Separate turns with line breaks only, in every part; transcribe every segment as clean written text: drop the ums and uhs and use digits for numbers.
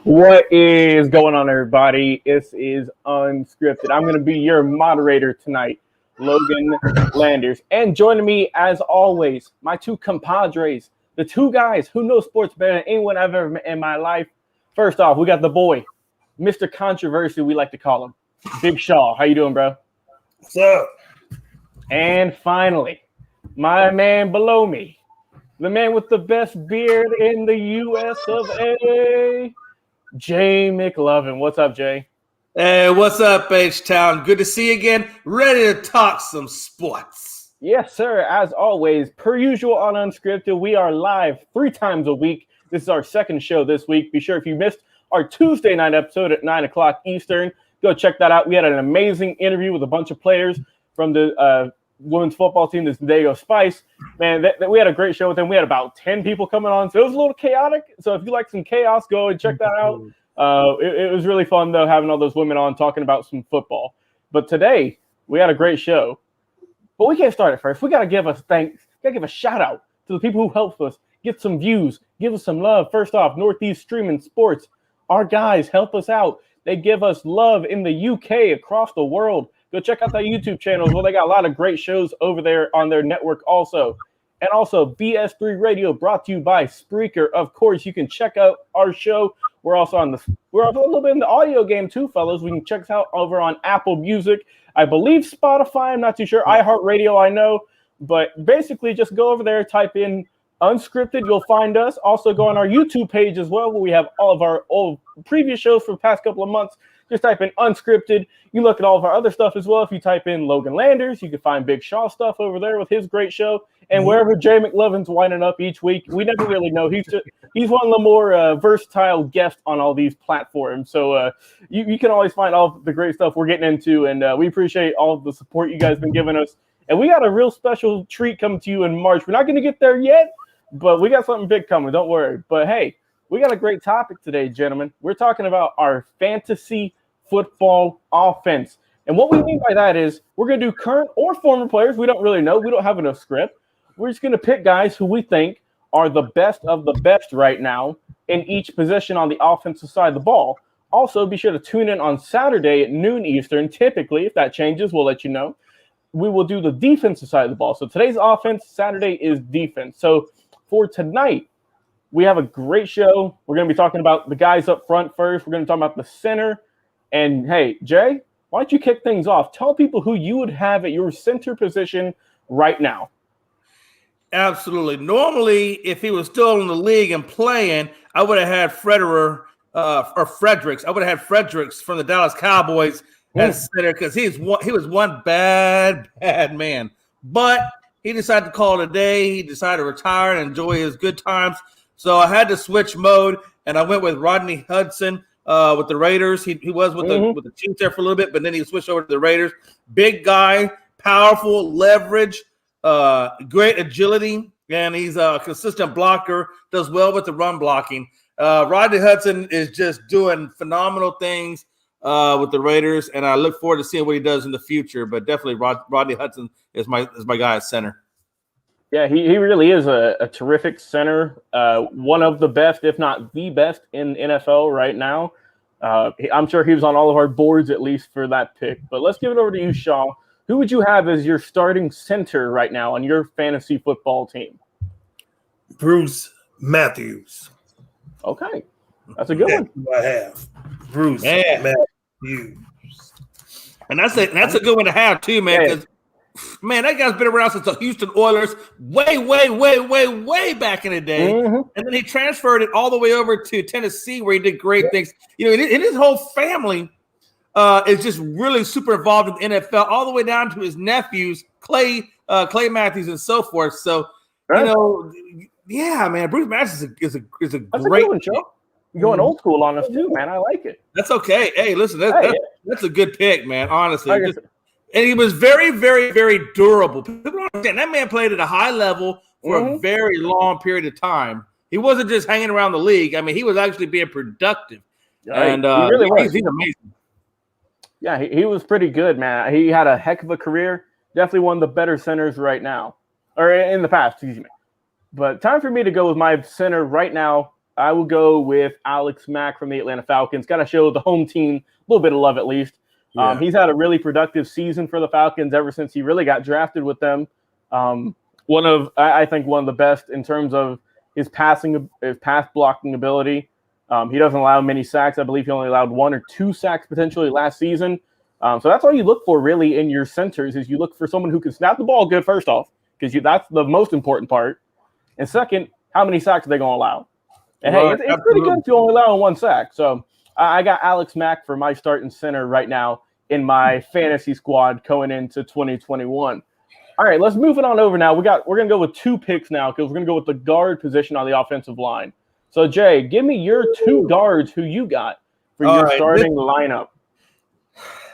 What is going on, everybody? This is Unscripted. I'm going to be your moderator tonight, Logan Landers. And joining me, as always, my two compadres, the two guys who know sports better than anyone I've ever met in my life. First off, we got the boy, Mr. Controversy, we like to call him, Big Shaw. How you doing, bro?
What's up?
And finally, my man below me, the man with the best beard in the U.S. of A., Jay McLovin. What's up, Jay?
Hey, what's up, H-Town? Good to see you again. Ready to talk some sports.
Yes, sir. As always, per usual on Unscripted, we are live 3 times a week. This is our second show this week. Be sure if you missed our Tuesday night episode at 9 o'clock Eastern, go check that out. We had an amazing interview with a bunch of players from the women's football team, the Diego Spice. Man, we had a great show with them. We had about 10 people coming on, so it was a little chaotic. So if you like some chaos, go and check that out. It was really fun, though, having all those women on talking about some football. But today, we had a great show. But we can't start it first. We got to give us thanks. We got to give a shout-out to the people who helped us get some views, give us some love. First off, Northeast Streaming Sports. Our guys help us out. They give us love in the UK, across the world. Go check out their YouTube channels. Well, they got a lot of great shows over there on their network also. And also BS3 Radio, brought to you by Spreaker. Of course, you can check out our show. We're also we're a little bit in the audio game too, fellas. We can check us out over on Apple Music. I believe Spotify. I'm not too sure. iHeartRadio, I know. But basically, just go over there, type in Unscripted. You'll find us. Also, go on our YouTube page as well, where we have all of our old previous shows for the past couple of months. Just type in Unscripted. You look at all of our other stuff as well. If you type in Logan Landers, you can find Big Shaw stuff over there with his great show. And wherever Jay McLovin's winding up each week, we never really know. He's one of the more versatile guests on all these platforms. So you can always find all the great stuff we're getting into. And we appreciate all of the support you guys have been giving us. And we got a real special treat coming to you in March. We're not going to get there yet, but we got something big coming. Don't worry. But, hey, we got a great topic today, gentlemen. We're talking about our fantasy football offense. And what we mean by that is we're going to do current or former players. We don't really know. We don't have enough script. We're just going to pick guys who we think are the best of the best right now in each position on the offensive side of the ball. Also, be sure to tune in on Saturday at noon Eastern. Typically, if that changes, we'll let you know. We will do the defensive side of the ball. So today's offense, Saturday is defense. So for tonight, we have a great show. We're going to be talking about the guys up front first. We're going to talk about the center. And, hey, Jay, why don't you kick things off? Tell people who you would have at your center position right now.
Absolutely. Normally, if he was still in the league and playing, I would have had Fredericks. I would have had Fredericks from the Dallas Cowboys as center because he was one bad man. But he decided to call it a day. He decided to retire and enjoy his good times. So I had to switch mode, and I went with Rodney Hudson with the Raiders. He was with the Chiefs there for a little bit, but then he switched over to the Raiders. Big guy, powerful, leverage. Great agility, and he's a consistent blocker, does well with the run blocking. Rodney Hudson is just doing phenomenal things with the Raiders, and I look forward to seeing what he does in the future. But definitely Rodney Hudson is my guy at center.
Yeah, he really is a terrific center, one of the best, if not the best, in NFL right now. I'm sure he was on all of our boards at least for that pick. But let's give it over to you, Shaw. Who would you have as your starting center right now on your fantasy football team?
Bruce Matthews.
Okay. That's a good one.
Who I have. Bruce Matthews.
And that's a good one to have too, man, because man, that guy's been around since the Houston Oilers way back in the day. And then he transferred it all the way over to Tennessee where he did great things. You know, and his whole family is just really super involved in the NFL, all the way down to his nephews, Clay Matthews, and so forth. So, you know, yeah, man, Bruce Matthews is a great one,
You're going old school on us too, man. I like it.
That's okay. Hey, listen, that's a good pick, man. Honestly,
and
he was very, very, very durable. People don't understand that man played at a high level for a very long period of time. He wasn't just hanging around the league. I mean, he was actually being productive, and
he really was.
He's amazing.
Yeah, he was pretty good, man. He had a heck of a career. Definitely one of the better centers right now, or in the past, excuse me. But time for me to go with my center right now. I will go with Alex Mack from the Atlanta Falcons. Got to show the home team a little bit of love at least. Yeah. He's had a really productive season for the Falcons ever since he really got drafted with them. I think one of the best in terms of his pass blocking ability. He doesn't allow many sacks. I believe he only allowed 1 or 2 sacks potentially last season. So that's all you look for really in your centers is you look for someone who can snap the ball good first off, because that's the most important part. And second, how many sacks are they going to allow? And hey, it's pretty good if you only allow 1 sack. So I got Alex Mack for my starting center right now in my fantasy squad going into 2021. All right, let's move it on over now. We're going to go with 2 picks now because we're going to go with the guard position on the offensive line. So, Jay, give me your 2 guards who you got for your starting lineup.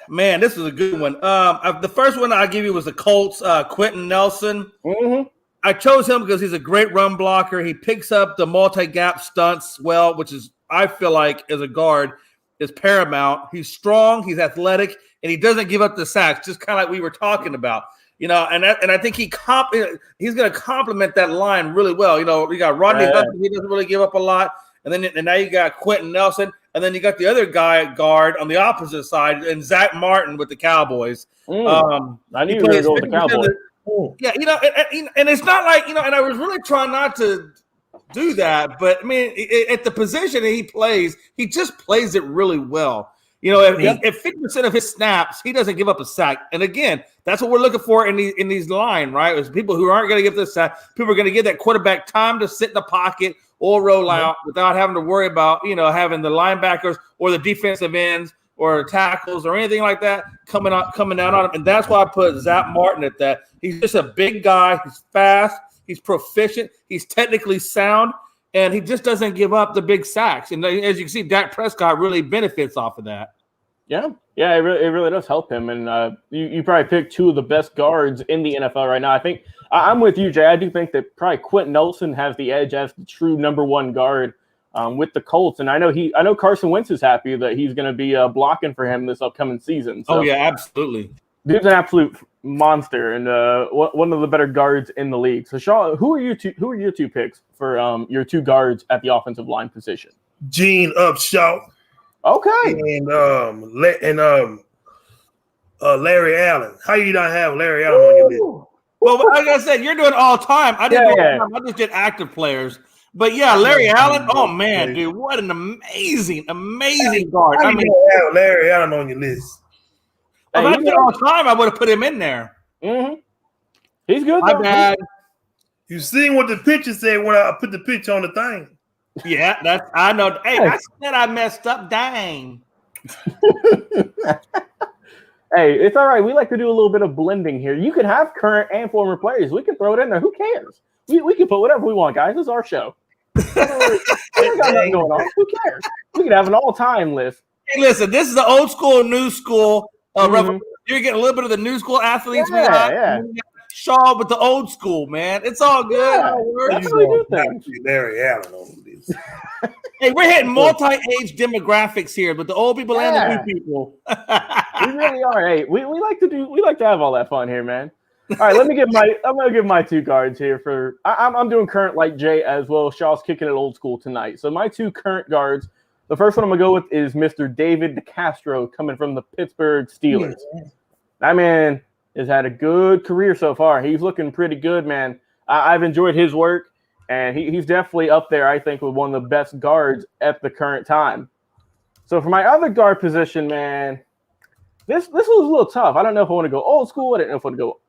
Man, this is a good one. The first one I give you was the Colts, Quentin Nelson.
Mm-hmm.
I chose him because he's a great run blocker. He picks up the multi-gap stunts well, which is, I feel like, as a guard, is paramount. He's strong, he's athletic, and he doesn't give up the sacks, just kind of like we were talking about. And I think he's going to complement that line really well. You got Rodney Hudson, he doesn't really give up a lot. And now you got Quentin Nelson, and then you got the other guard on the opposite side, and Zach Martin with the Cowboys.
I knew you were going to go with the Cowboys.
Yeah, and it's not like, and I was really trying not to do that, but I mean, at the position that he plays, he just plays it really well. If 50% of his snaps, he doesn't give up a sack. And again, that's what we're looking for in these line, right? Is people who aren't going to give this sack. People are going to give that quarterback time to sit in the pocket or roll out without having to worry about, having the linebackers or the defensive ends or tackles or anything like that coming down on him. And that's why I put Zach Martin at that. He's just a big guy. He's fast. He's proficient. He's technically sound. And he just doesn't give up the big sacks. And as you can see, Dak Prescott really benefits off of that.
Yeah, it really does help him. And you probably picked 2 of the best guards in the NFL right now. I think I'm with you, Jay. I do think that probably Quentin Nelson has the edge as the true number 1 guard with the Colts. And I know Carson Wentz is happy that he's going to be blocking for him this upcoming season. So,
oh, yeah, absolutely.
Dude's an absolute monster and one of the better guards in the league. So, Shaw, who are your 2 picks for your 2 guards at the offensive line position?
Gene Upshaw.
Okay.
And Larry Allen. How you not have Larry Allen on your list?
Well, like I said, you're doing all time. I didn't all time. I just did active players. But yeah, Larry Allen. Oh man, dude, what an amazing guard.
I mean, have Larry Allen on your list.
If I did all time, I would have put him in there.
Mm-hmm. He's good.
My bad.
You seen what the picture said when I put the picture on the thing?
Yeah, I know. Hey, I said I messed up. Dang.
Hey, it's all right. We like to do a little bit of blending here. You could have current and former players. We can throw it in there. Who cares? We can put whatever we want, guys. This is our show. We ain't got nothing going on. Who cares? We can have an all-time list.
Hey, listen, this is the old school, new school. You're getting a little bit of the new school athletes.
Yeah.
Shaw with the old school, man. It's all good.
Yeah, that's how we do things.
Larry Allen on this.
Hey, we're hitting multi-age demographics here, but the old people and the new people.
We really are. Hey, we like to have all that fun here, man. All right, I'm gonna give my 2 guards here I'm doing current like Jay as well. Shaw's kicking it old school tonight. So my 2 current guards, the first one I'm gonna go with is Mr. David DeCastro coming from the Pittsburgh Steelers. That man has had a good career so far. He's looking pretty good, man. I've enjoyed his work, and he's definitely up there, I think, with one of the best guards at the current time. So for my other guard position, man, this was a little tough. I don't know if I want to go old school. I didn't know if I want to go.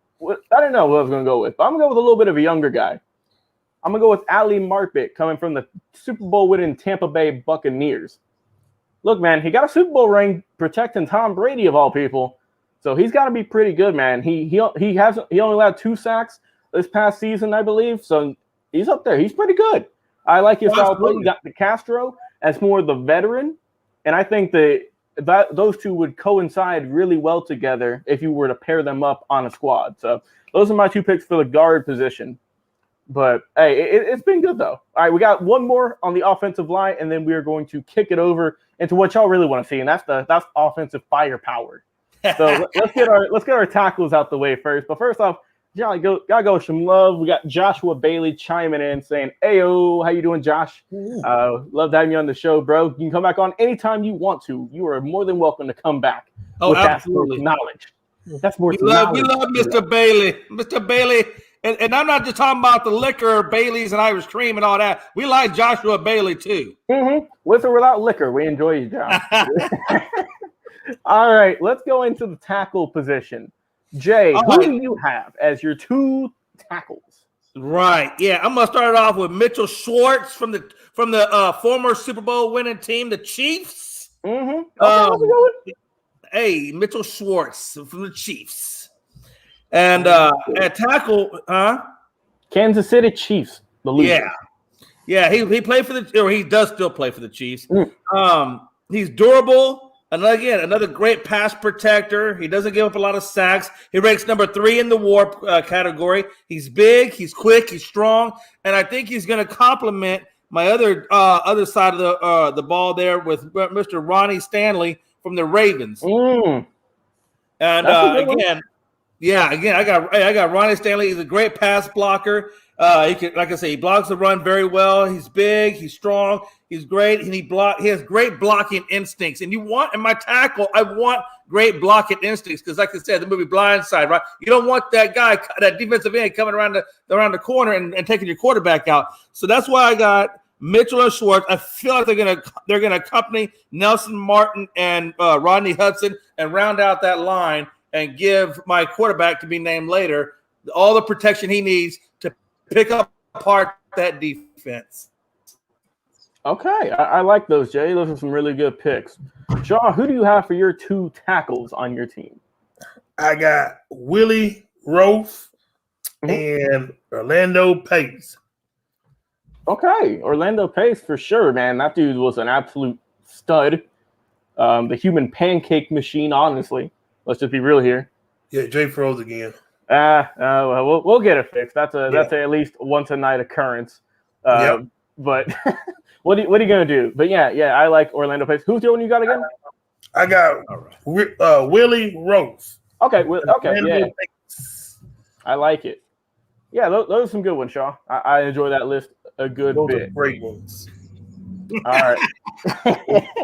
I didn't know what I was going to go with, but I'm going to go with a little bit of a younger guy. I'm going to go with Ali Marpet coming from the Super Bowl winning Tampa Bay Buccaneers. Look, man, he got a Super Bowl ring protecting Tom Brady of all people, so he's got to be pretty good, man. He only allowed 2 sacks this past season, I believe, so he's up there. He's pretty good. I like his style of play. You got DeCastro, as more the veteran, and I think that those two would coincide really well together if you were to pair them up on a squad. So those are my 2 picks for the guard position. But hey, it's been good though. All right, we got one more on the offensive line, and then we are going to kick it over into what y'all really want to see, and that's offensive firepower. So let's get our tackles out the way first. But first off, gotta go with some love. We got Joshua Bailey chiming in saying, "Ayo, how you doing, Josh? Love having you on the show, bro. You can come back on anytime you want to. You are more than welcome to come back with
absolutely.
that knowledge. That's more.
We love Mr. Bailey, Mr. Bailey, and I'm not just talking about the liquor, Bailey's and Irish cream and all that. We like Joshua Bailey too.
Mm-hmm. With or without liquor, we enjoy you, Josh. All right, let's go into the tackle position. Jay, who do you have as your 2 tackles?
Right. Yeah, I'm gonna start it off with Mitchell Schwartz from the former Super Bowl winning team, the Chiefs.
Mm-hmm.
Hey, Mitchell Schwartz from the Chiefs, and at tackle,
Kansas City Chiefs. The losers.
Yeah. He played for he does still play for the Chiefs. He's durable. Another great pass protector. He doesn't give up a lot of sacks. He ranks number 3 in the WAR category. He's big, he's quick, he's strong, and I think he's going to complement my other side of the ball there with Mr. Ronnie Stanley from the Ravens. And again, I got Ronnie Stanley. He's a great pass blocker. He can, like I say, he blocks the run very well. He's big, he's strong, he's great, and he has great blocking instincts. And in my tackle, I want great blocking instincts because, like I said, the movie Blindside, right? You don't want that guy, that defensive end, coming around the corner and taking your quarterback out. So that's why I got Mitchell and Schwartz. I feel like they're gonna accompany Nelson Martin and Rodney Hudson and round out that line and give my quarterback, to be named later, all the protection he needs to pick up apart that defense.
Okay, I like those, Jay. Those are some really good picks. Shaw, who do you have for your 2 tackles on your team?
I got Willie Roaf and Orlando Pace.
Okay, Orlando Pace for sure, man. That dude was an absolute stud. The human pancake machine, honestly. Let's just be real here.
Yeah, Jay froze again.
Well, we'll get it fixed. That's at least once a night occurrence. But what are you gonna do? But yeah, I like Orlando Pace. Who's the one you got again?
I got Willie Roaf.
Okay, yeah. I like it. Yeah, those are some good ones, Shaw. I enjoy that list a good bit.
Those are great ones.
All right.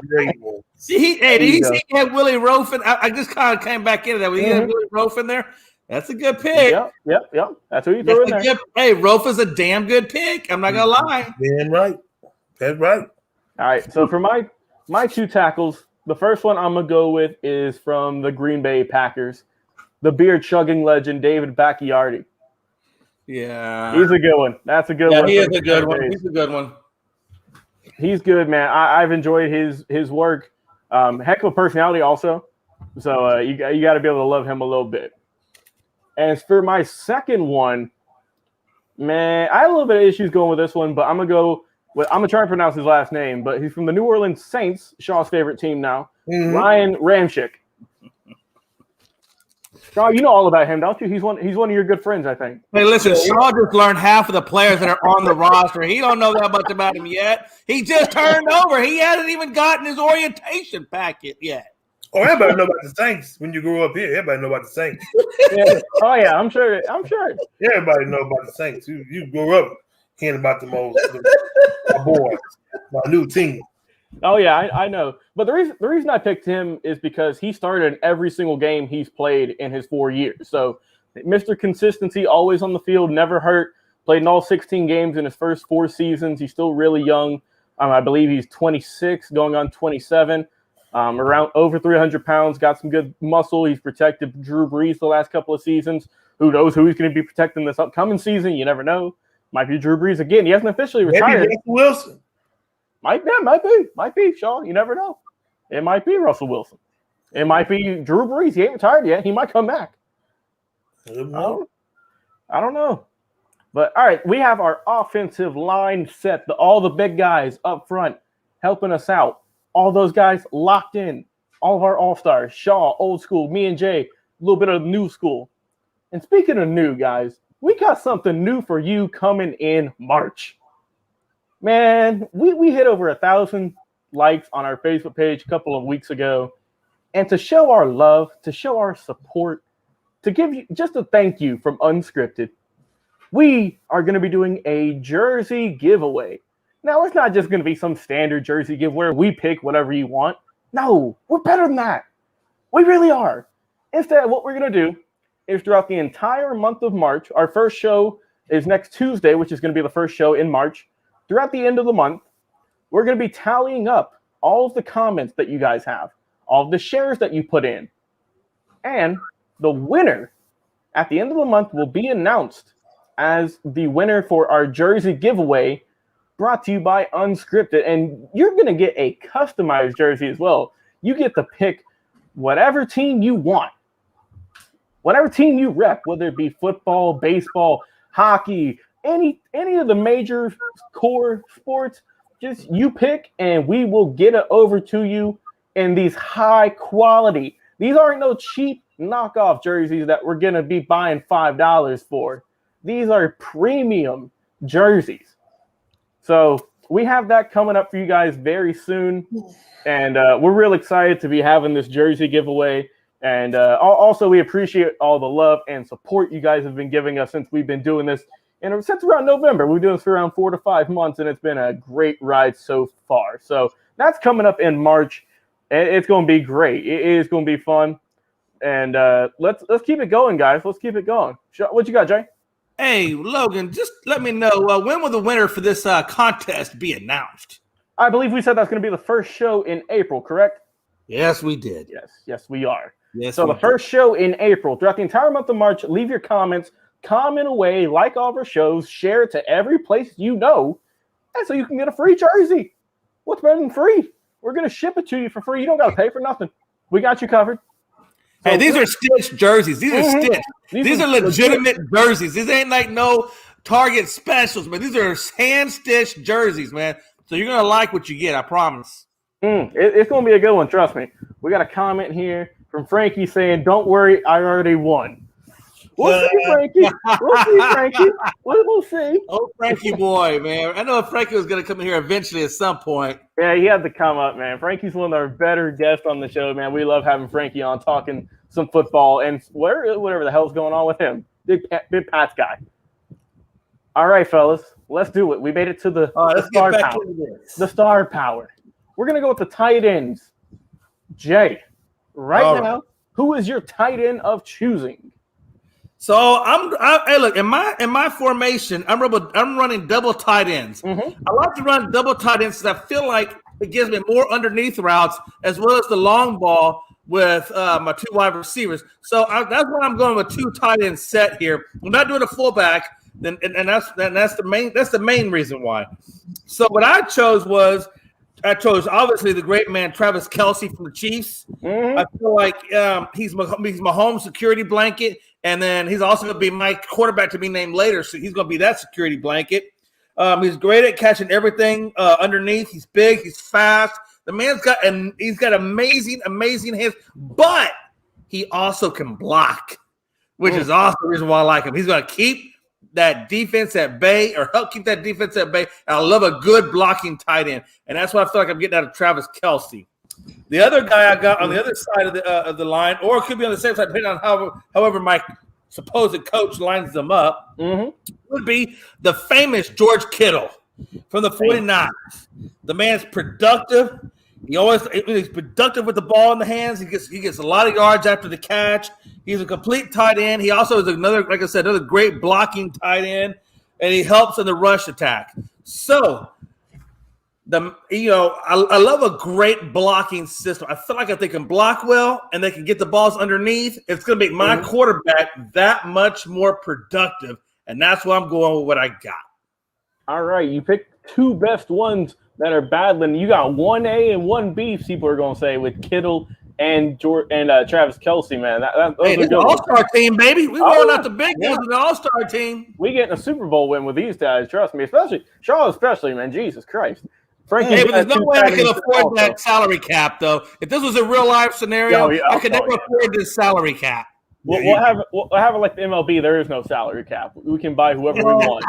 Great ones.
Did he had Willie Roaf? I just kind of came back into that. He had Willie Roaf in there. That's a good pick.
Yep. That's who you threw in there.
Hey, Roaf is a damn good pick. I'm not gonna lie.
Damn right. That's right.
All right. So for my 2 tackles, the first one I'm gonna go with is from the Green Bay Packers, the beer chugging legend David Bacchiardi.
Yeah,
he's a good one. That's a good one.
He is a good one. He's a good one.
He's good, man. I've enjoyed his work. Heck of a personality, also. So you got to be able to love him a little bit. As for my second one, man, I had a little bit of issues going with this one, but I'm gonna try and pronounce his last name. But he's from the New Orleans Saints, Shaw's favorite team now. Ryan Ramczyk. Shaw, you know all about him, don't you? He's one of your good friends, I think.
Hey, listen, Shaw just learned half of the players that are on the roster. He don't know that much about him yet. He just turned over. He hasn't even gotten his orientation packet yet.
Oh, everybody know about the Saints when you grew up here. Everybody know about the Saints.
Yeah. Oh yeah, I'm sure.
Everybody know about the Saints. You grew up hearing about my boys, my new team.
Oh yeah, I know. But the reason I picked him is because he started in every single game he's played in his 4 years. So Mr. Consistency, always on the field, never hurt. Played in all 16 games in his first 4 seasons. He's still really young. I believe he's 26, going on 27. Around over 300 pounds, got some good muscle. He's protected Drew Brees the last couple of seasons. Who knows who he's going to be protecting this upcoming season? You never know. Might be Drew Brees again. He hasn't officially retired.
Maybe Russell Wilson.
Might be, Shaw. You never know. It might be Russell Wilson. It might be Drew Brees. He ain't retired yet. He might come back. I don't know. But all right, we have our offensive line set. All the big guys up front helping us out. All those guys locked in. All of our all-stars. Shaw, old school. Me and Jay, a little bit of new school. And speaking of new, guys, we got something new for you coming in March. Man, we hit over 1,000 likes on our Facebook page a couple of weeks ago. And to show our love, to show our support, to give you just a thank you from Unscripted, we are going to be doing a jersey giveaway. Now, it's not just going to be some standard jersey giveaway where we pick whatever you want. No, we're better than that. We really are. Instead, what we're going to do is throughout the entire month of March, our first show is next Tuesday, which is going to be the first show in March. Throughout the end of the month, we're going to be tallying up all of the comments that you guys have, all of the shares that you put in. And the winner at the end of the month will be announced as the winner for our jersey giveaway brought to you by Unscripted. And you're going to get a customized jersey as well. You get to pick whatever team you want, whatever team you rep, whether it be football, baseball, hockey, any of the major core sports. Just you pick, and we will get it over to you in these high quality. These aren't no cheap knockoff jerseys that we're going to be buying $5 for. These are premium jerseys. So we have that coming up for you guys very soon. And we're real excited to be having this jersey giveaway. And also, we appreciate all the love and support you guys have been giving us since we've been doing this. And since around November, we've been doing this for around 4 to 5 months, and it's been a great ride so far. So that's coming up in March. It's going to be great. It is going to be fun. And let's keep it going, guys. Let's keep it going. What you got, Jay?
Hey, Logan, just let me know, when will the winner for this contest be announced?
I believe we said that's going to be the first show in April, correct?
Yes, we did.
Yes, we are.
Yes.
So the first show in April, throughout the entire month of March, leave your comments, comment away, like all of our shows, share it to every place you know, and so you can get a free jersey. What's better than free? We're going to ship it to you for free. You don't got to pay for nothing. We got you covered. So
hey, these are stitched jerseys. These are stitched. These are legitimate jerseys. These ain't like no Target specials, but these are hand-stitched jerseys, man. So you're going to like what you get, I promise.
It's going to be a good one, trust me. We got a comment here from Frankie saying, don't worry, I already won. We'll see, Frankie. We'll see.
Oh, Frankie boy, man. I know Frankie was going to come in here eventually at some point.
Yeah, he had to come up, man. Frankie's one of our better guests on the show, man. We love having Frankie on, talking some football and whatever the hell's going on with him. Big Pat's guy. All right, fellas. Let's do it. We made it to the star power. The star power. We're going to go with the tight ends. Jay, right now, who is your tight end of choosing?
So hey, look, in my formation, I'm running double tight ends. I like to run double tight ends because I feel like it gives me more underneath routes as well as the long ball with my two wide receivers. So that's why I'm going with two tight end set here. I'm not doing a fullback, and that's the main reason why. So what I chose obviously the great man Travis Kelce from the Chiefs. I feel like he's my home security blanket. And then he's also going to be my quarterback to be named later, so he's going to be that security blanket. He's great at catching everything underneath. He's big. He's fast. The man's got amazing hands, but he also can block, which is also the reason why I like him. He's going to keep that defense at bay or help keep that defense at bay. And I love a good blocking tight end, and that's what I feel like I'm getting out of Travis Kelce. The other guy I got on the other side of the line, or it could be on the same side, depending on however my supposed coach lines them up, would be the famous George Kittle from the 49ers. The man's productive. He's productive with the ball in the hands. He gets a lot of yards after the catch. He's a complete tight end. He also is another great blocking tight end, and he helps in the rush attack. So I love a great blocking system. I feel like if they can block well and they can get the balls underneath, it's going to make my quarterback that much more productive, and that's why I'm going with what I got.
All right, you picked two best ones that are battling. You got 1A and 1B, people are going to say, with Kittle and Travis Kelce, man.
Hey, this is an all-star team, baby. We rolling out the big ones in the all-star team.
We getting a Super Bowl win with these guys, trust me. Especially Shaw, man. Jesus Christ. Frankie,
Hey, but there's no way I can afford that salary cap, though. If this was a real life scenario, I could never afford this salary cap.
We'll have it like the MLB. There is no salary cap. We can buy whoever we want.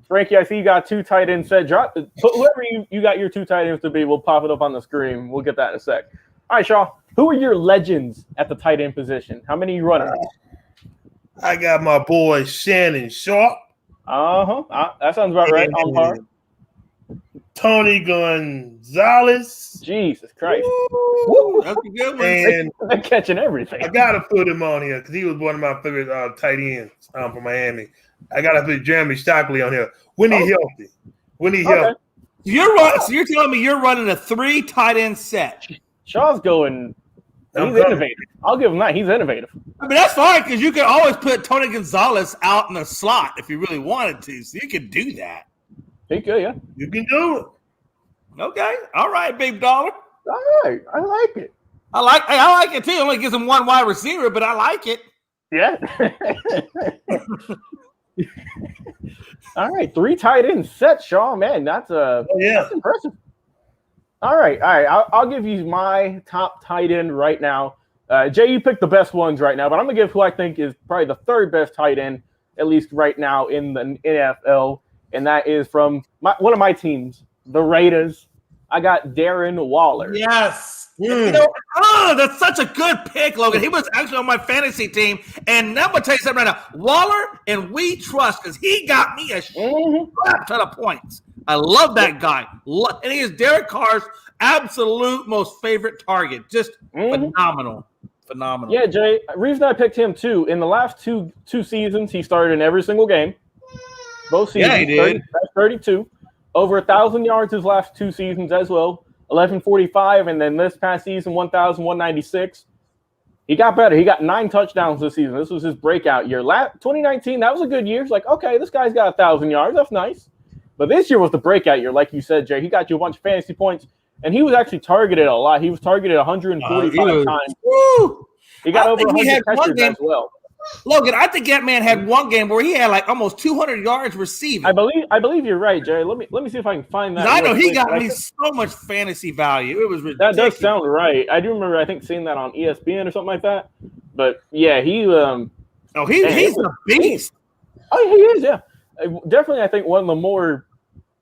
Frankie, I see you got 2 tight ends set. Put whoever you got your 2 tight ends to be. We'll pop it up on the screen. We'll get that in a sec. All right, Shaw. Who are your legends at the tight end position? How many are you running?
I got my boy Shannon Sharp.
That sounds about right. On par.
Tony Gonzalez.
Jesus Christ.
Woo, that's a good one.
And
they're catching everything.
I got to put him on here because he was one of my favorite tight ends from Miami. I got to put Jeremy Stockley on here when he's healthy. When he's healthy.
So you're telling me you're running a 3 tight end set.
Shaw's going. He's innovative. I'll give him that. He's innovative.
I mean, that's fine because you can always put Tony Gonzalez out in the slot if you really wanted to. So you can do that.
He could, yeah.
You can do it.
Okay. All right, big dollar.
All right. I like it.
I like it too. It only gives him 1 wide receiver, but I like it.
Yeah. All right. 3 tight ends set, Shaw. Man, that's that's impressive. All right. I'll give you my top tight end right now. Jay, you picked the best ones right now, but I'm going to give who I think is probably the 3rd best tight end, at least right now in the NFL. And that is from one of my teams, the Raiders. I got Darren Waller.
Yes. That's such a good pick, Logan. He was actually on my fantasy team. And I'm going to tell you something right now. Waller and we trust because he got me a ton of points. I love that guy. And he is Derek Carr's absolute most favorite target. Just phenomenal. Phenomenal.
Yeah, Jay. The reason I picked him, too, in the last two seasons, he started in every single game. Both seasons,
yeah, he did.
32. Over 1,000 yards his last 2 seasons as well. 1,145, and then this past season, 1,196. He got better. He got 9 touchdowns this season. This was his breakout year. 2019, that was a good year. It's like, okay, this guy's got 1,000 yards. That's nice. But this year was the breakout year, like you said, Jay. He got you a bunch of fantasy points, and he was actually targeted a lot. He was targeted 145 times.
Woo!
He got over 100 catches as well.
Logan, I think that man had one game where he had like almost 200 yards receiving.
I believe you're right, Jerry. Let me see if I can find that.
I know he got me so much fantasy value. It was ridiculous.
That does sound right. I do remember, I think, seeing that on ESPN or something like that. But yeah, he's
a beast.
Oh, he is. Yeah, definitely. I think one of the more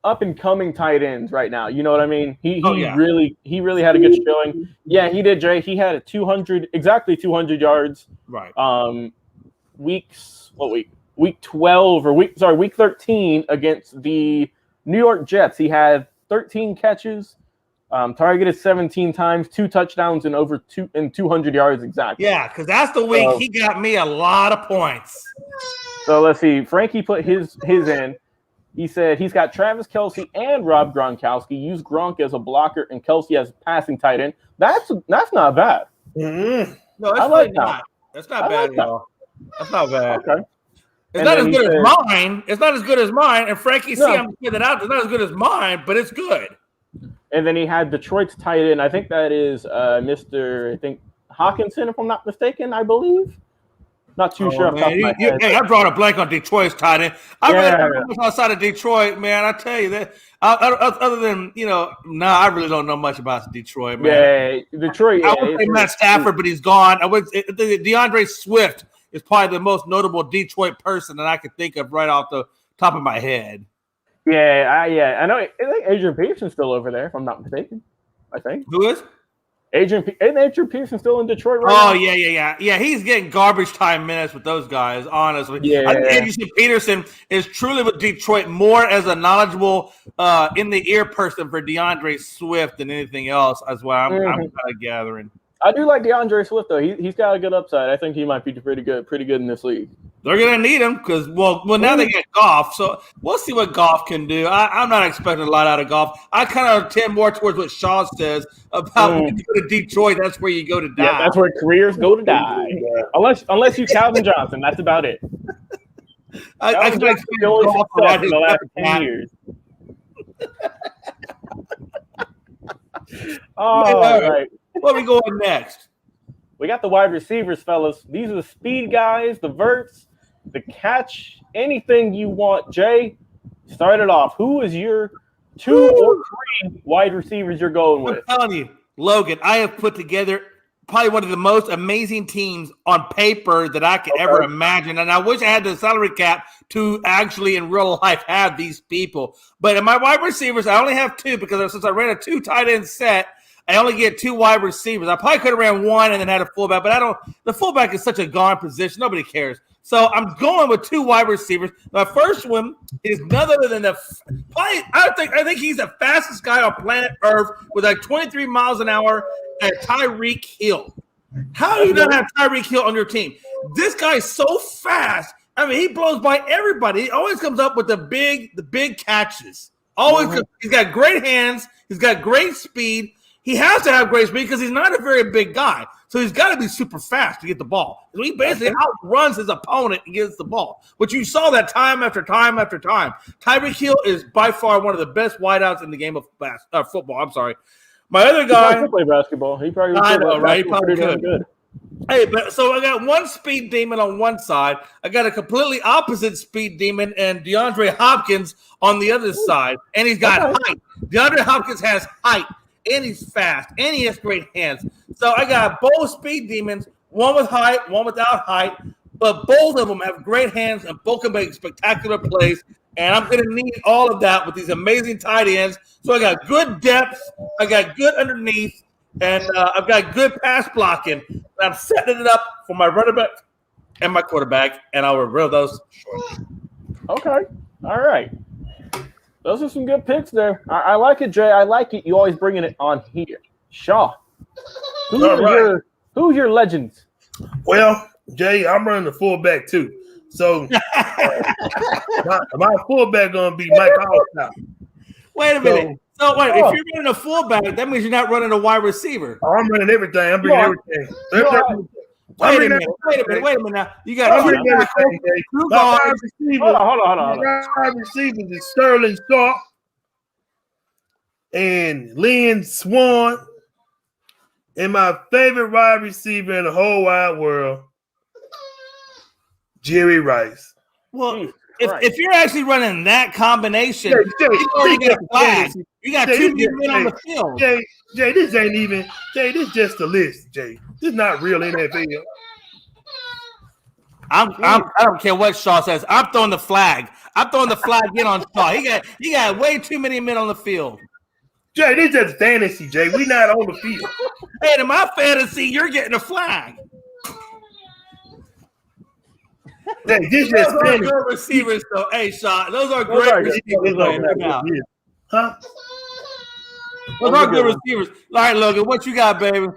up and coming tight ends right now. You know what I mean? He really had a good showing. Yeah, he did, Jay. He had exactly 200 yards.
Right.
Week 12 or week 13 against the New York Jets. He had 13 catches, targeted 17 times, 2 touchdowns, and over 200 yards exactly.
Yeah, because that's the week he got me a lot of points.
So let's see. Frankie put his in. He said he's got Travis Kelce and Rob Gronkowski. Use Gronk as a blocker and Kelce as a passing tight end. That's not bad.
Mm-hmm.
No, that's really not. That's not bad at all. That's not bad.
Okay.
It's not as good as mine. It's not as good as mine. And Frankie, I'm putting it out. It's not as good as mine, but it's good.
And then he had Detroit's tight end. I think that is Mr. Hawkinson, if I'm not mistaken, I believe. Not too sure.
I brought a blank on Detroit's tight end. I really much outside of Detroit, man. I tell you that. Other than I really don't know much about Detroit, man.
Yeah, Detroit.
I would say Matt Stafford, but he's gone. DeAndre Swift is probably the most notable Detroit person that I could think of right off the top of my head.
Yeah, I know. I think Adrian Peterson's still over there, if I'm not mistaken. I think.
Who is?
Isn't Adrian Peterson still in Detroit right now?
Oh, yeah. He's getting garbage time minutes with those guys, honestly.
Yeah.
I think Adrian Peterson is truly with Detroit more as a knowledgeable in-the-ear person for DeAndre Swift than anything else, as well. I'm kind of gathering.
I do like DeAndre Swift, though. He's got a good upside. I think he might be pretty good in this league.
They're going to need him because, now they get Goff. So we'll see what Goff can do. I'm not expecting a lot out of Goff. I kind of tend more towards what Shaw says about when you go to Detroit, that's where you go to die.
Yeah, that's where careers go to die. Unless you Calvin Johnson. That's about it.
I can expect Goff
in the last 10 years. All right.
Where are we going next?
We got the wide receivers, fellas. These are the speed guys, the verts, the catch, anything you want. Jay, start it off. Who is your 2 or 3 wide receivers you're going
I'm
with.
telling you, Logan, I have put together probably one of the most amazing teams on paper that I could ever imagine. And I wish I had the salary cap to actually in real life have these people. But in my wide receivers, I only have 2 because since I ran a 2 tight end set, I only get 2 wide receivers. I probably could have ran 1 and then had a fullback, but the fullback is such a gone position. Nobody cares. So I'm going with 2 wide receivers. My first one is none other than I think he's the fastest guy on planet Earth with like 23 miles an hour at Tyreek Hill. How do you not have Tyreek Hill on your team? This guy is so fast. I mean, he blows by everybody. He always comes up with the big catches. Always, he's got great hands. He's got great speed. He has to have great speed because he's not a very big guy. So he's got to be super fast to get the ball. So he basically outruns his opponent and gets the ball. But you saw that time after time after time. Tyreek Hill is by far one of the best wideouts in the game of football. I'm sorry. My other guy.
He could play basketball. He probably
I know, right? He probably could.
Good.
Hey, but so I got one speed demon on one side. I got a completely opposite speed demon and DeAndre Hopkins on the other side. And he's got height. DeAndre Hopkins has height. And he's fast, and he has great hands. So I got both speed demons, one with height, one without height, but both of them have great hands and both can make spectacular plays. And I'm going to need all of that with these amazing tight ends. So I got good depth, I got good underneath, and I've got good pass blocking. And I'm setting it up for my running back and my quarterback, and I'll reveal those shortly.
Okay, all right. Those are some good picks there. I like it, Jay. I like it. You always bringing it on here. Shaw, who's your legends?
Well, Jay, I'm running the fullback too. So my fullback gonna be Mike Allstott.
Wait a minute. So if you're running a fullback, that means you're not running a wide receiver.
I'm running everything. I'm bringing everything.
Wait a minute now. You got two guards.
Hold on. Wide receivers is Sterling Sharp and Lynn Swan. And my favorite wide receiver in the whole wide world, Jerry Rice.
Well, if you're actually running that combination, you already get a flag. You got 2 men on the field.
Jay, this ain't even. Jay, this is just a list. Jay, this is not real NFL.
I don't care what Shaw says. I'm throwing the flag. I'm throwing the flag in on Shaw. He got way too many men on the field.
Jay, this is just fantasy, Jay. We not on the field.
Hey, in my fantasy, you're getting a flag.
Jay, this is fantasy.
Good receivers, though. Hey, Shaw, those are great receivers.
Huh?
Those are good receivers. All right, Logan, what you got, baby?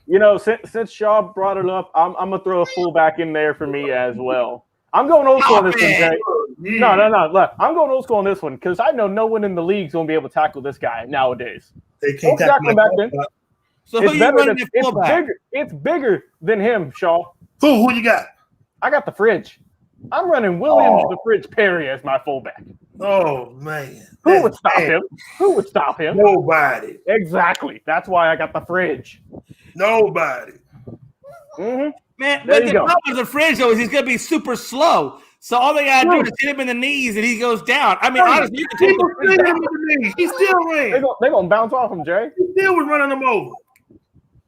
You know, since Shaw brought it up, I'm gonna throw a fullback in there for me as well. I'm going old school on this one, Jay. No. Look, I'm going old school on this one because I know no one in the league's gonna be able to tackle this guy nowadays.
They can't tackle him
back then.
So who you running the fullback?
It's bigger than him, Shaw.
Who you got?
I got the fridge. I'm running Williams the Fridge Perry as my fullback.
Oh man.
Who would stop him? Who would stop him?
Nobody.
Exactly. That's why I got the fridge.
Nobody.
Man, but the problem with the fridge though is he's gonna be super slow. So all they gotta do is hit him in the knees and he goes down. I mean, honestly, you can take the
knees. He still ran.
They're gonna bounce off him, Jay.
He still was running them over.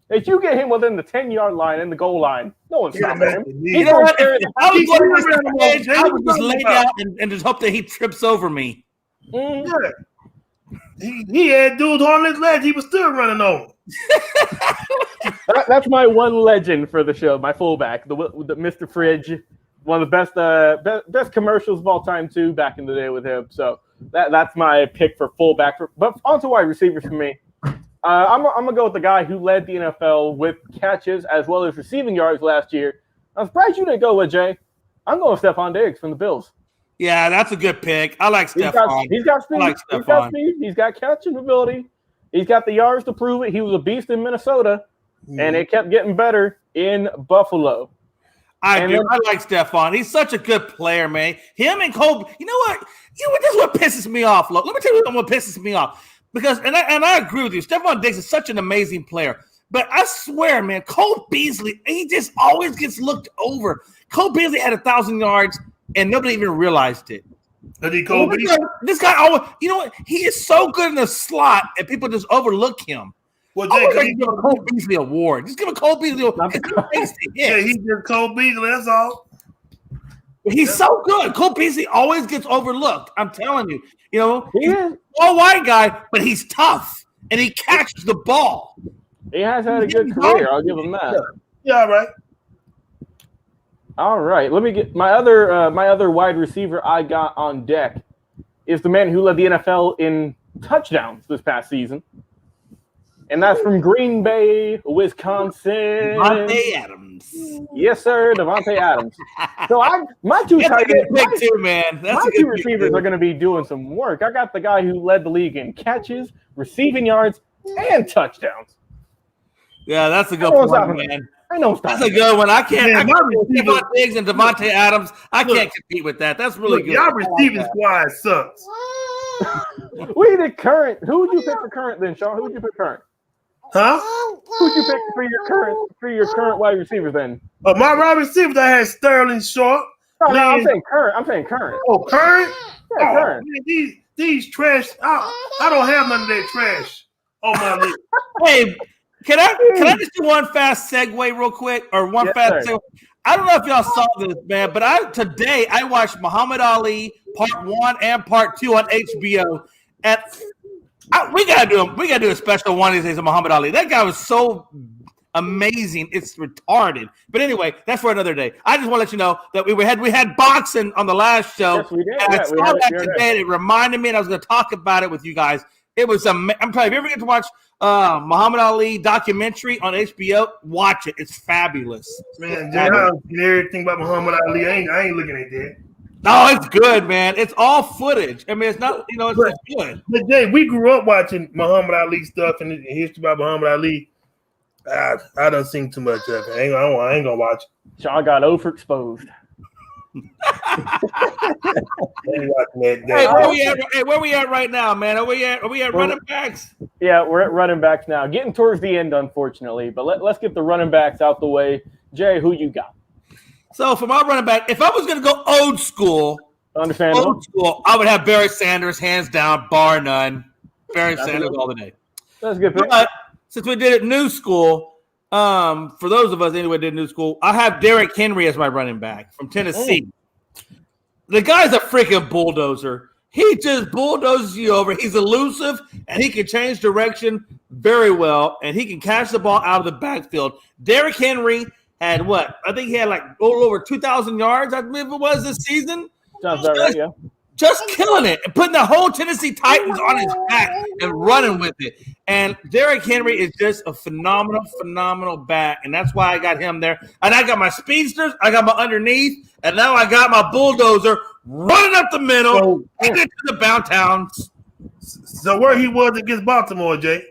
If you get him within the 10-yard line and the goal line, no one's stopping him.
You know what? I was going to the fridge. I would just lay down and just hope that he trips over me.
Yeah. He had dudes on his legs. He was still running over.
That's my one legend for the show, my fullback, the Mr. Fridge, one of the best commercials of all time too. Back in the day with him, so that's my pick for fullback. But onto wide receivers for me, I'm gonna go with the guy who led the NFL with catches as well as receiving yards last year. I'm surprised you didn't go with Jay. I'm going with Stephon Diggs from the Bills.
Yeah, that's a good pick. I like Stephon.
He's got speed. He's got catching ability. He's got the yards to prove it. He was a beast in Minnesota, and it kept getting better in Buffalo.
I like Stephon. He's such a good player, man. Him and Cole. You know what? This is what pisses me off. Look, let me tell you what pisses me off. Because I agree with you. Stephon Diggs is such an amazing player. But I swear, man, Cole Beasley, he just always gets looked over. Cole Beasley had 1,000 yards, and nobody even realized it. This guy always, you know what? He is so good in the slot, and people just overlook him.
Well, Jay,
give him a Cole Beasley award. Just give him a Cole Beasley award.
Yeah, he's just Cole Beasley. That's all.
He's so good. Cole Beasley always gets overlooked. I'm telling you. You know,
He
he's
is.
all white guy, but he's tough and he catches the ball.
He has had a good career. I'll give him that.
Yeah, all right.
All right. Let me get my other wide receiver I got on deck is the man who led the NFL in touchdowns this past season. And that's from Green Bay, Wisconsin.
Davante Adams.
Yes, sir, Davante Adams. So my two tight ends,
too, man.
my two receivers are going to be doing some work. I got the guy who led the league in catches, receiving yards, and touchdowns.
Yeah, that's a good one, man.
I know
that's a good one. I can't Stephon Diggs and Davante Adams. I can't compete with that. That's really good.
Y'all receiving squad sucks.
We the current. Who would you pick for current then, Sean? Who would you pick current?
Huh?
Who'd you pick for your current wide receiver then?
My wide receivers, I had Sterling Short.
No, I'm saying current.
Oh, current?
Yeah, current.
Man, these trash. I don't have none of that trash on my list.
Hey, can I just do one fast segue real quick, or one fast segue? I don't know if y'all saw this, man, but today I watched Muhammad Ali Part 1 and Part 2 on HBO, and we gotta do a special one of these days of Muhammad Ali. That guy was so amazing, it's retarded. But anyway, that's for another day. I just want to let you know that we had boxing on the last show.
Yes, we did.
And I saw that today. It reminded me, and I was going to talk about it with you guys. It was I'm telling you, if you ever get to watch Muhammad Ali documentary on HBO, watch it. It's fabulous.
Man, Jay, I don't know everything about Muhammad Ali. I ain't looking at that.
No, it's good, man. It's all footage. I mean, it's not, it's good.
But Jay, we grew up watching Muhammad Ali stuff and history about Muhammad Ali. I don't seen too much of it. I ain't gonna watch it.
Sean got overexposed.
Where we at right now, man? Are we at running backs?
Yeah, we're at running backs now. Getting towards the end, unfortunately. But let's get the running backs out the way. Jay, who you got?
So for my running back, if I was going to go old school, I would have Barry Sanders, hands down, bar none. Barry Sanders all the day.
That's a good pick.
But since we did it new school, for those of us anyway did new school, I have Derrick Henry as my running back from Tennessee. The guy's a freaking bulldozer. He just bulldozes you over. He's elusive, and he can change direction very well, and he can catch the ball out of the backfield. Derrick Henry had what? I think he had like a little over 2,000 yards, I believe it was this season.
Sounds about right, yeah.
Just killing it and putting the whole Tennessee Titans on his back and running with it. And Derrick Henry is just a phenomenal back, and that's why I got him there. And I got my speedsters, I got my underneath, and now I got my bulldozer running up the middle and into the downtowns.
So where he was against Baltimore, Jay?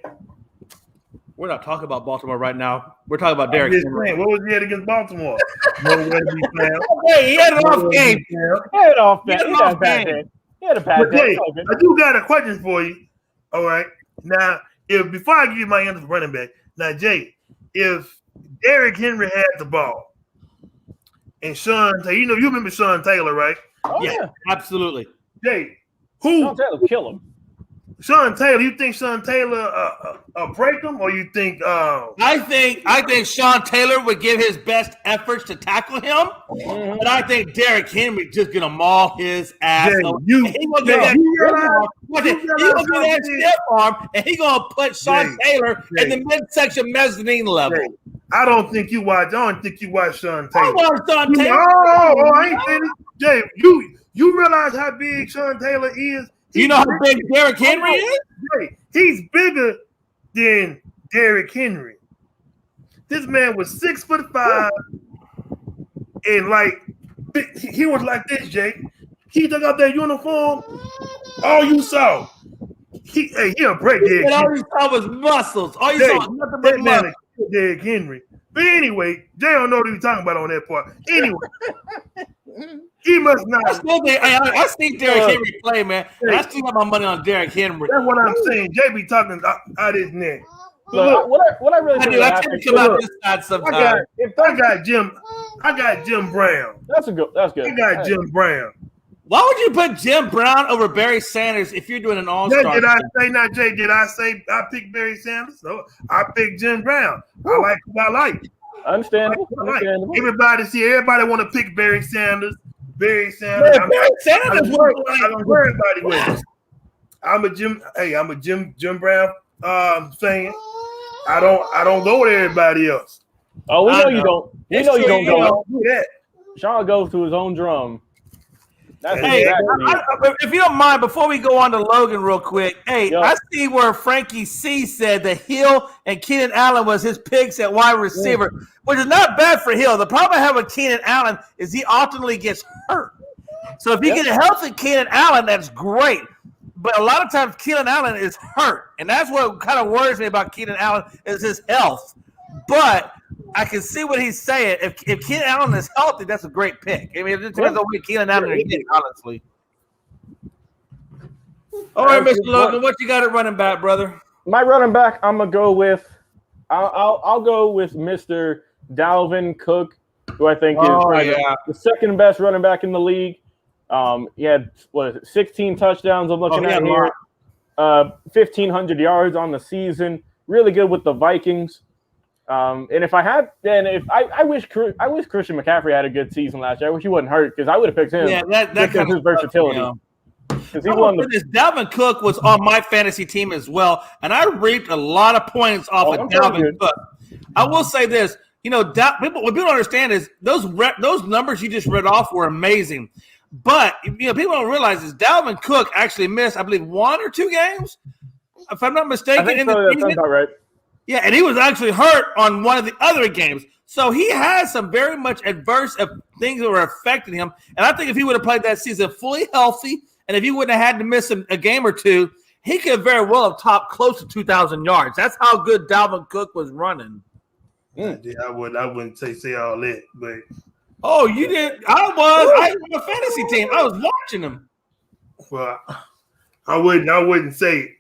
We're not talking about Baltimore right now. We're talking about Derrick Henry.
What was he at against Baltimore?
Hey, he had an off game.
He had a bad day.
I do got a question for you. All right. Now, before I give you my answer for running back, now, Jay, if Derrick Henry had the ball and Sean Taylor, you remember Sean Taylor, right?
Oh, yeah,
absolutely.
Jay,
Sean Taylor kill him.
Sean Taylor, you think Sean Taylor break him, or you think?
I think Sean Taylor would give his best efforts to tackle him, but I think Derrick Henry just gonna maul his ass. He gonna get that stiff arm, and he gonna put Sean Taylor in the midsection mezzanine level.
I don't think you watch Sean Taylor.
I watch Sean Taylor.
I ain't finished. Jay, you realize how big Sean Taylor is?
You know how big Derrick Henry is?
He's bigger than Derrick Henry. This man was 6'5", and he was like this, Jay. He took out that uniform. All you saw, he'll break Derrick Henry.
All you saw was muscles. All you saw was nothing but muscles.
Derrick Henry. But anyway, Jay don't know what he was talking about on that part. Anyway. He must not.
I see Derrick Henry play, man. I still got my money on Derrick Henry.
That's what I'm saying. Jay be talking out his neck.
Look, what I really think
I tend to come out this side sometimes.
I got Jim Brown.
That's good.
I got Jim Brown.
Why would you put Jim Brown over Barry Sanders if you're doing an all-star?
Did I say not Jay? Did I say I picked Barry Sanders? No, I picked Jim Brown. I like who I like.
Understandable.
Everybody want to pick Barry Sanders. Barry Sanders.
Yeah, Barry Sanders is
where everybody wins. I'm a Jim Brown fan. I don't go with everybody else.
Oh, we know you don't. We know you don't go.
Do that.
Sean goes to his own drum.
Hey, if you don't mind, before we go on to Logan real quick, I see where Frankie C said that Hill and Keenan Allen was his picks at wide receiver, which is not bad for Hill. The problem I have with Keenan Allen is he ultimately gets hurt. So if you get a healthy Keenan Allen, that's great. But a lot of times Keenan Allen is hurt, and that's what kind of worries me about Keenan Allen is his health. But I can see what he's saying. If Keenan Allen is healthy, that's a great pick. I mean, it depends on what Keenan Allen is getting, honestly. All right, Mr. Logan, what you got at running back, brother?
My running back, I'm gonna go with. I'll go with Mr. Dalvin Cook, who I think is the second best running back in the league. He had 16 touchdowns. I'm looking at here. 1,500 yards on the season. Really good with the Vikings. And if I had, I wish Christian McCaffrey had a good season last year. I wish he wasn't hurt because I would have picked him.
Yeah, that kind of
his versatility. Because he won
Dalvin Cook was on my fantasy team as well, and I reaped a lot of points off of Dalvin Cook. I will say this, what people don't understand is those numbers you just read off were amazing. But people don't realize is Dalvin Cook actually missed, I believe, 1 or 2 games, if I'm not mistaken.
I think that sounds about right.
Yeah, and he was actually hurt on one of the other games. So he has some very much adverse things that were affecting him. And I think if he would have played that season fully healthy, and if he wouldn't have had to miss a game or 2, he could very well have topped close to 2,000 yards. That's how good Dalvin Cook was running.
Yeah, I wouldn't say all that, but
you did. I was on a fantasy team. I was watching him.
Well, I wouldn't say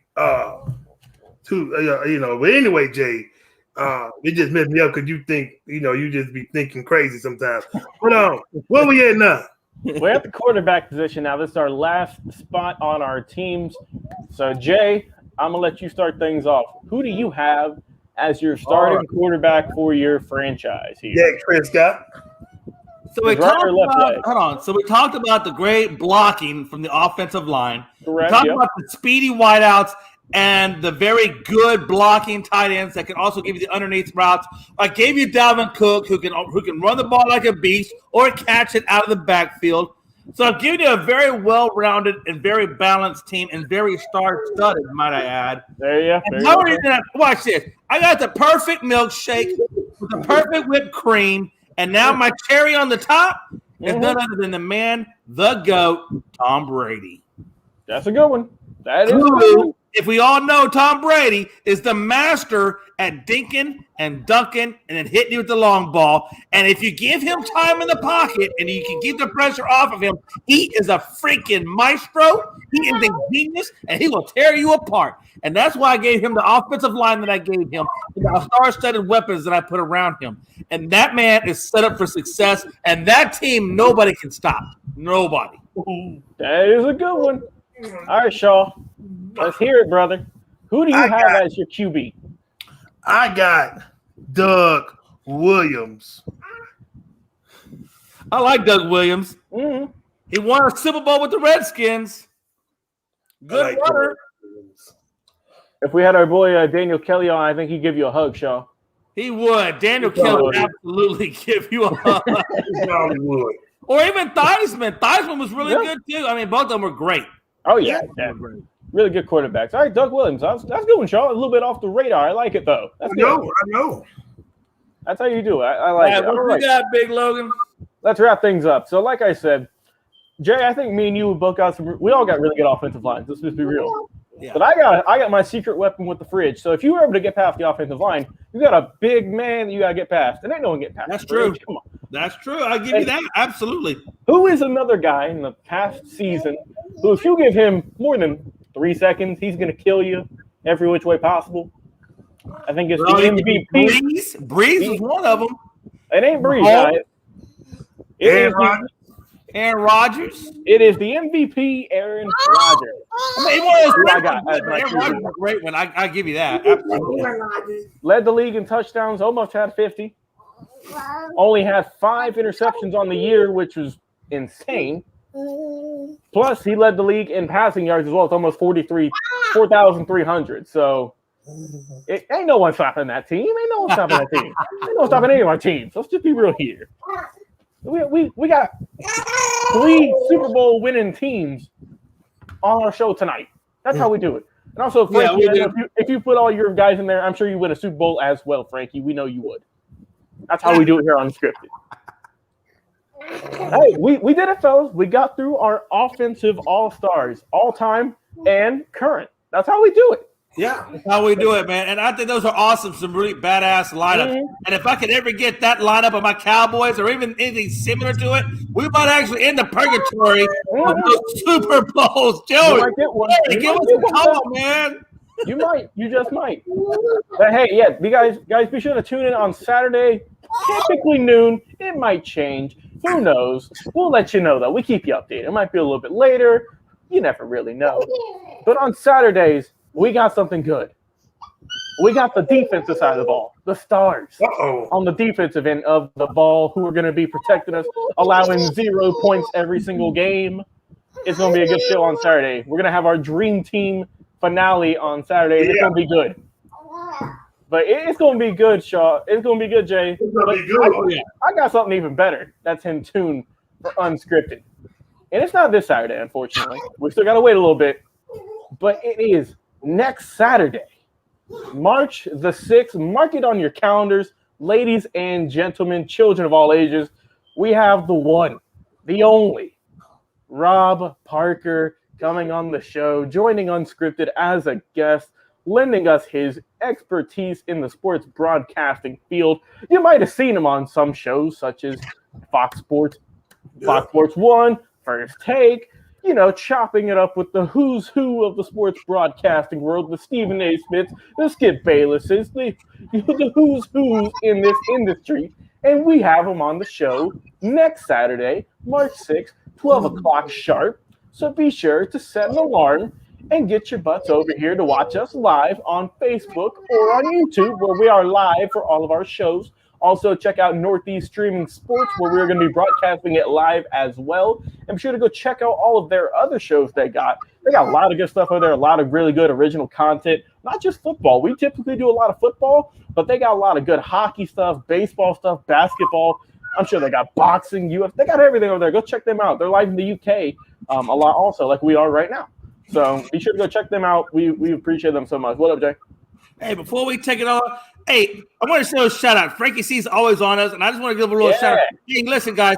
but anyway, Jay, it just messed me up because you think, you just be thinking crazy sometimes. But where we at now?
We're at the quarterback position now. This is our last spot on our teams. So, Jay, I'm going to let you start things off. Who do you have as your starting quarterback for your franchise here?
Dak Prescott.
So we talked about the great blocking from the offensive line.
Correct,
we talked about the speedy wideouts and the very good blocking tight ends that can also give you the underneath routes. I gave you Dalvin Cook, who can run the ball like a beast or catch it out of the backfield. So I've given you a very well-rounded and very balanced team and very star-studded, might I add.
There you
go. Watch this. I got the perfect milkshake with the perfect whipped cream, and now my cherry on the top is none other than the man, the GOAT, Tom Brady.
That's a good one. That is a good one.
If we all know Tom Brady is the master at dinking and dunking and then hitting you with the long ball. And if you give him time in the pocket and you can keep the pressure off of him, he is a freaking maestro. He is a genius, and he will tear you apart. And that's why I gave him the offensive line that I gave him, the star-studded weapons that I put around him. And that man is set up for success. And that team, nobody can stop. Nobody.
That is a good one. All right, Shaw. Let's hear it, brother. Who do you have as your QB?
I got Doug Williams.
I like Doug Williams.
Mm-hmm.
He won a Super Bowl with the Redskins. Good runner.
If
we had our boy Daniel Kelly on, I think he'd give you a hug, Shaw.
He would. Daniel Kelly would absolutely give you a hug.
He probably would.
Or even Theismann. Theismann was really good, too. I mean, both of them were great.
Oh, yeah. Really good quarterbacks. All right, Doug Williams. That's good one, Shaw. A little bit off the radar. I like it, though.
I know.
That's how you do it. I like it.
What you got, Big Logan?
Let's wrap things up. So, like I said, Jay, I think me and you both got some. We all got really good offensive lines. Let's just be real. Yeah. But I got my secret weapon with the fridge. So if you were able to get past the offensive line, you got a big man that you got to get past. And ain't no one get past.
That's true. Come on. That's true. I'll give you that. Absolutely.
Who is another guy in the past season who, if you give him more than 3 seconds, he's going to kill you every which way possible? I think it's the MVP.
Breeze is one of them.
It ain't Breeze.
Aaron Rodgers?
It is the MVP, Aaron Rodgers.
I mean, Aaron
Rodgers
was a great one. I give you that. Absolutely.
Led the league in touchdowns, almost had 50. Only had 5 interceptions on the year, which was insane. Plus, he led the league in passing yards as well. It's almost 4,300. So, ain't no one stopping that team. Ain't no one stopping that team. Ain't no one stopping any of our teams. Let's just be real here. We got 3 Super Bowl winning teams on our show tonight. That's how we do it. And also, Frankie, if you put all your guys in there, I'm sure you win a Super Bowl as well, Frankie. We know you would. That's how we do it here on Unscripted. Hey, we did it, fellas. We got through our offensive all-stars, all-time and current. That's how we do it.
Yeah, that's how we do it, man. And I think those are awesome, some really badass lineups. Mm-hmm. And if I could ever get that lineup of my Cowboys or even anything similar to it, we might actually end the purgatory of those Super Bowls. Joey,
you might get one.
Hey, give us a call, man.
You might. You just might. But hey, yeah, you guys, be sure to tune in on Saturday, typically noon. It might change. Who knows? We'll let you know, though. We keep you updated. It might be a little bit later. You never really know. But on Saturdays, we got something good. We got the defensive side of the ball, the stars on the defensive end of the ball who are going to be protecting us, allowing 0 points every single game. It's going to be a good show on Saturday. We're going to have our dream team finale on Saturday. It's going to be good. But it's going to be good, Shaw. It's going to be good, Jay. But I got something even better that's in tune for Unscripted. And it's not this Saturday, unfortunately. We still got to wait a little bit. But it is next Saturday, March the 6th. Mark it on your calendars, ladies and gentlemen, children of all ages. We have the one, the only, Rob Parker coming on the show, joining Unscripted as a guest, lending us his expertise in the sports broadcasting field. You might have seen him on some shows such as Fox Sports 1, First Take, you know, chopping it up with the who's who of the sports broadcasting world, the Stephen A. Smiths, the Skip Baylesses, the who's who's in this industry. And we have him on the show next Saturday, March 6th, 12 o'clock sharp. So be sure to set an alarm and get your butts over here to watch us live on Facebook or on YouTube, where we are live for all of our shows. Also, check out Northeast Streaming Sports, where we're going to be broadcasting it live as well. And be sure to go check out all of their other shows they got. They got a lot of good stuff over there, a lot of really good original content, not just football. We typically do a lot of football, but they got a lot of good hockey stuff, baseball stuff, basketball. I'm sure they got boxing, UFC. They got everything over there. Go check them out. They're live in the UK a lot also, like we are right now. So be sure to go check them out. We appreciate them so much. What up, Jay?
Hey, before we take it off, hey, I want to say a shout out. Frankie C is always on us, and I just want to give a little shout out. Hey, listen, guys,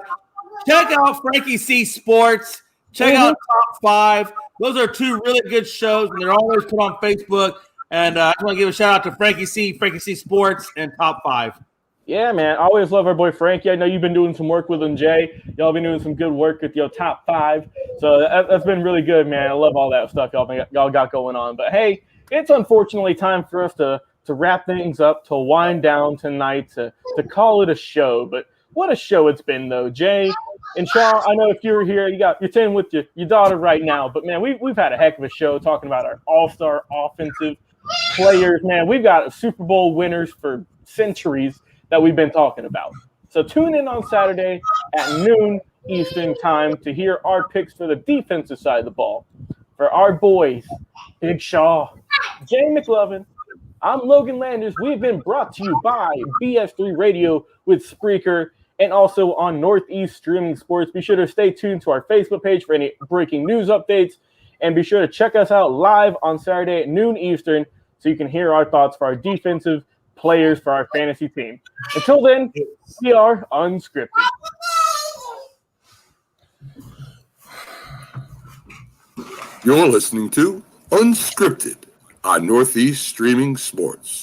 check out Frankie C Sports. Check out Top 5. Those are 2 really good shows, and they're always put on Facebook. And I just want to give a shout out to Frankie C Sports, and Top 5.
Yeah, man. I always love our boy Frankie. I know you've been doing some work with him, Jay. Y'all been doing some good work with your Top 5. So that's been really good, man. I love all that stuff y'all got going on. But, hey, it's unfortunately time for us to wrap things up, to wind down tonight, to call it a show. But what a show it's been, though. Jay and Shaw, I know if you were here, you're sitting with your daughter right now. But, man, we've had a heck of a show talking about our all-star offensive players. Man, we've got Super Bowl winners for centuries that we've been talking about. So tune in on Saturday at noon Eastern time to hear our picks for the defensive side of the ball. For our boys, Big Shaw, Jay McLovin, I'm Logan Landers. We've been brought to you by BS3 Radio with Spreaker and also on Northeast Streaming Sports. Be sure to stay tuned to our Facebook page for any breaking news updates. And be sure to check us out live on Saturday at noon Eastern so you can hear our thoughts for our defensive players for our fantasy team. Until then, we are Unscripted.
You're listening to Unscripted on Northeast Streaming Sports.